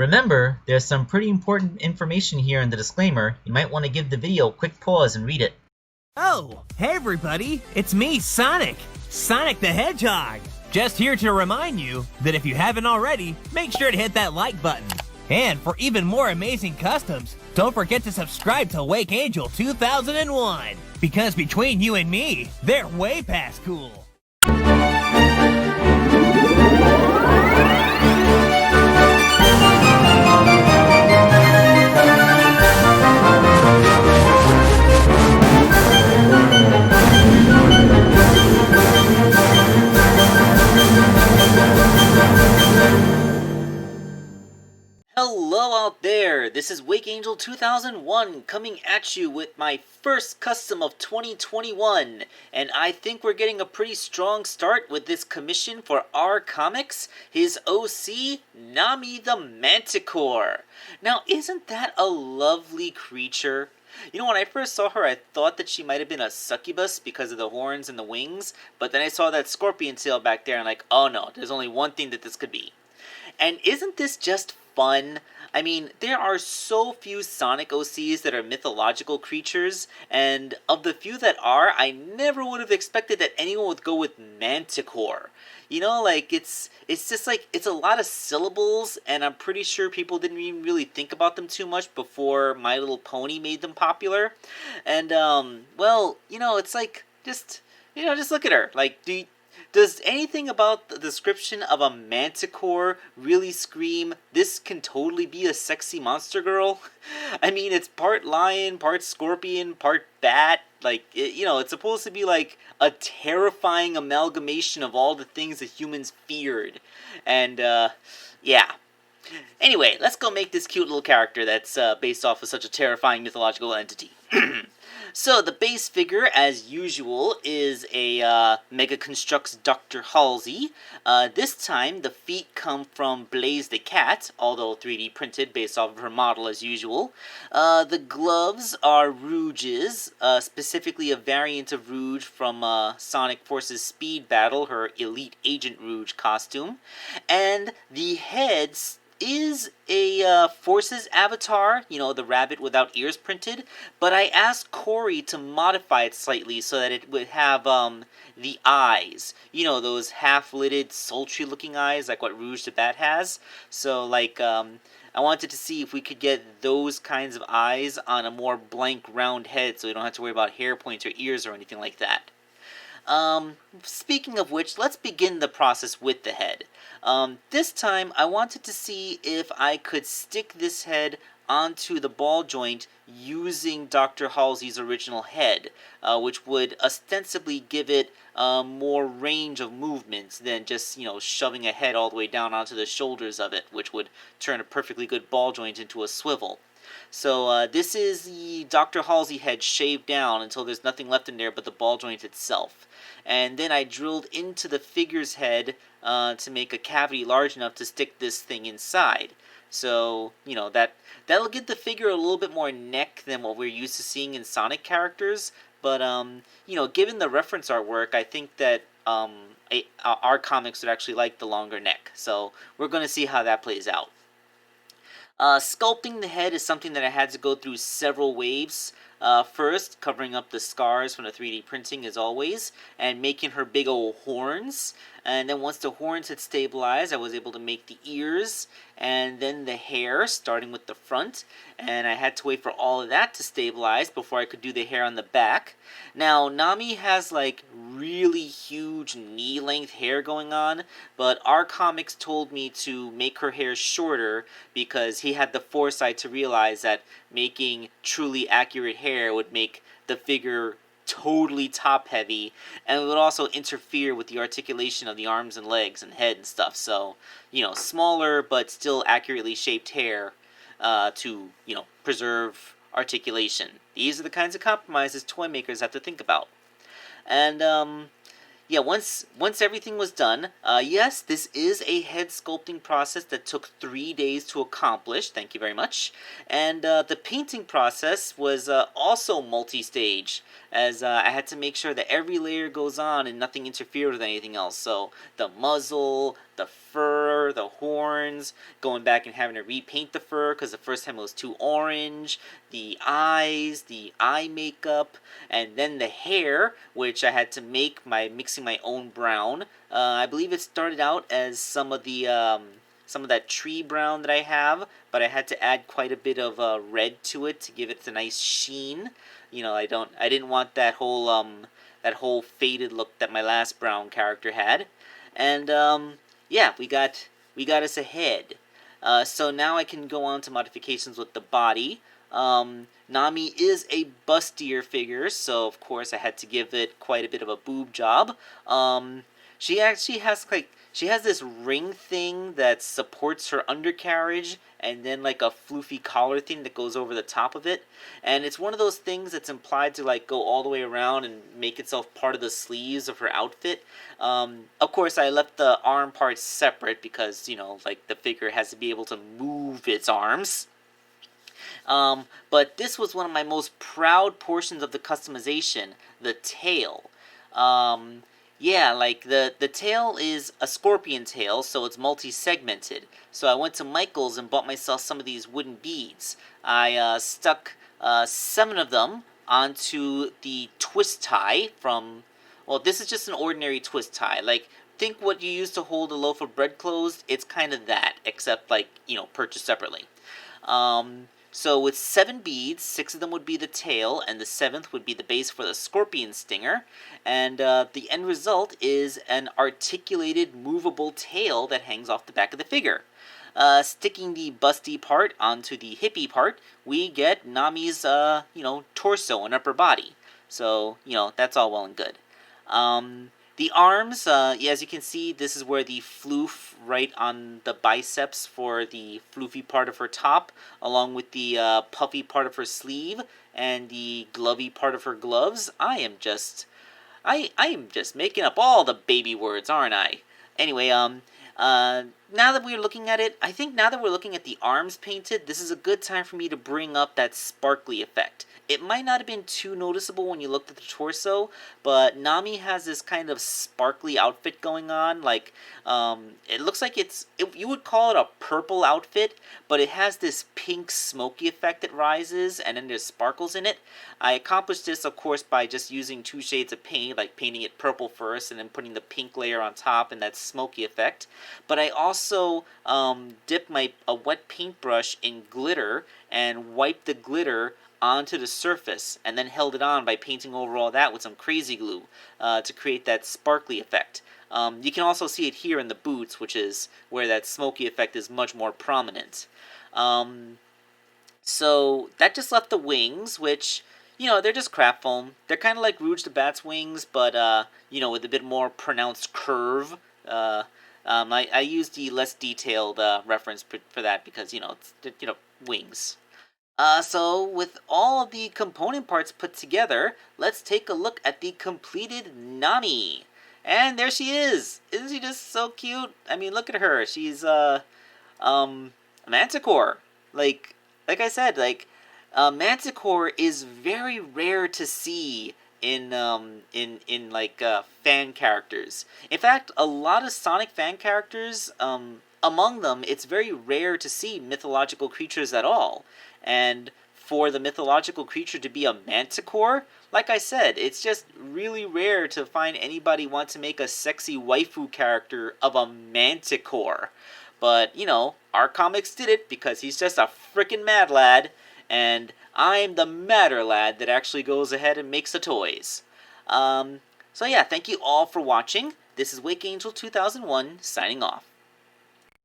Remember, there's some pretty important information here in the disclaimer. You might want to give the video a quick pause and read it. Oh, hey everybody, it's me, Sonic! Sonic the Hedgehog! Just here to remind you that if you haven't already, make sure to hit that like button. And for even more amazing customs, don't forget to subscribe to Wake Angel 2001! Because between you and me, they're way past cool! Hello out there, this is Wake Angel 2001 coming at you with my first custom of 2021, and I think we're getting a pretty strong start with this commission for R Comix, his OC, Nami the Manticore. Now isn't that a lovely creature? You know, when I first saw her, I thought that she might have been a succubus because of the horns and the wings, but then I saw that scorpion tail back there and like, oh no, there's only one thing that this could be. And isn't this just fun? I mean, there are so few Sonic OCs that are mythological creatures, and of the few that are, I never would have expected that anyone would go with Manticore. You know, like, it's just like, it's a lot of syllables, and I'm pretty sure people didn't even really think about them too much before My Little Pony made them popular. And, well, you know, it's like, just look at her. Like, does anything about the description of a manticore really scream, this can totally be a sexy monster girl? I mean, it's part lion, part scorpion, part bat. Like, it's supposed to be like a terrifying amalgamation of all the things that humans feared. And, yeah. Anyway, let's go make this cute little character that's based off of such a terrifying mythological entity. So, the base figure, as usual, is a Mega Construx Dr. Halsey. This time, the feet come from Blaze the Cat, although 3D printed based off of her model as usual. The gloves are Rouge's, specifically a variant of Rouge from Sonic Force's Speed Battle, her Elite Agent Rouge costume. And the heads is a Forces avatar, you know, the rabbit without ears printed, but I asked Corey to modify it slightly so that it would have the eyes, you know, those half-lidded, sultry-looking eyes like what Rouge the Bat has. So, like, I wanted to see if we could get those kinds of eyes on a more blank, round head so we don't have to worry about hair points or ears or anything like that. Speaking of which, let's begin the process with the head. This time, I wanted to see if I could stick this head onto the ball joint using Dr. Halsey's original head, which would ostensibly give it more range of movements than just, you know, shoving a head all the way down onto the shoulders of it, which would turn a perfectly good ball joint into a swivel. So this is the Dr. Halsey head shaved down until there's nothing left in there but the ball joint itself. And then I drilled into the figure's head to make a cavity large enough to stick this thing inside. So, you know, that'll give the figure a little bit more neck than what we're used to seeing in Sonic characters. But, you know, given the reference artwork, I think that R Comix would actually like the longer neck. So we're going to see how that plays out. Sculpting the head is something that I had to go through several waves. First, covering up the scars from the 3D printing as always, and making her big old horns. And then once the horns had stabilized, I was able to make the ears, and then the hair, starting with the front. And I had to wait for all of that to stabilize before I could do the hair on the back. Now, Nami has like really huge knee-length hair going on, but R Comix told me to make her hair shorter because he had the foresight to realize that making truly accurate hair would make the figure totally top heavy, and it would also interfere with the articulation of the arms and legs and head and stuff. So, you know, smaller but still accurately shaped hair to, you know, preserve articulation. These are the kinds of compromises toy makers have to think about. And yeah, once everything was done, yes, this is a head sculpting process that took 3 days to accomplish. Thank you very much. And the painting process was also multi-stage, as I had to make sure that every layer goes on and nothing interfered with anything else. So the muzzle, the fur, fur, the horns, going back and having to repaint the fur because the first time it was too orange, the eyes, the eye makeup, and then the hair, which I had to make by mixing my own brown. I believe it started out as some of that tree brown that I have, but I had to add quite a bit of red to it to give it a nice sheen. I didn't want that whole faded look that my last brown character had. And yeah, we got us a head. So now I can go on to modifications with the body. Nami is a bustier figure, so of course I had to give it quite a bit of a boob job. She actually has this ring thing that supports her undercarriage, and then like a floofy collar thing that goes over the top of it. And it's one of those things that's implied to like go all the way around and make itself part of the sleeves of her outfit. Of course, I left the arm parts separate because, like the figure has to be able to move its arms. But this was one of my most proud portions of the customization, the tail. Yeah, like the tail is a scorpion tail, so it's multi-segmented. So I went to Michael's and bought myself some of these wooden beads. I stuck 7 of them onto the twist tie from... Well, this is just an ordinary twist tie. Like, think what you use to hold a loaf of bread closed. It's kind of that, except, like, purchased separately. So with 7 beads, 6 of them would be the tail, and the 7th would be the base for the scorpion stinger. And the end result is an articulated, movable tail that hangs off the back of the figure. Sticking the busty part onto the hippie part, we get Nami's, torso and upper body. So, that's all well and good. The arms, as you can see, this is where the floof right on the biceps for the floofy part of her top, along with the puffy part of her sleeve and the glovey part of her gloves. I am just making up all the baby words, aren't I? Anyway, now that we're looking at it, I think now that we're looking at the arms painted, this is a good time for me to bring up that sparkly effect. It might not have been too noticeable when you looked at the torso, but Nami has this kind of sparkly outfit going on. Like, it looks like you would call it a purple outfit, but it has this pink smoky effect that rises, and then there's sparkles in it. I accomplished this, of course, by just using 2 shades of paint, like painting it purple first, and then putting the pink layer on top, and that smoky effect. But I also dipped a wet paintbrush in glitter, and wiped the glitter onto the surface, and then held it on by painting over all that with some crazy glue to create that sparkly effect. You can also see it here in the boots, which is where that smoky effect is much more prominent. So that just left the wings, which, they're just craft foam. They're kind of like Rouge the Bat's wings, but, with a bit more pronounced curve. I used the less detailed reference for that because, it's, wings. So with all of the component parts put together, let's take a look at the completed Nami. And there she is! Isn't she just so cute? I mean, look at her. She's, a manticore. Like I said, manticore is very rare to see in fan characters. In fact, a lot of Sonic fan characters, among them, it's very rare to see mythological creatures at all. And for the mythological creature to be a manticore, like I said, it's just really rare to find anybody want to make a sexy waifu character of a manticore. But, R Comix did it because he's just a frickin' mad lad, and I'm the madder lad that actually goes ahead and makes the toys. So yeah, thank you all for watching. This is Wake Angel 2001, signing off.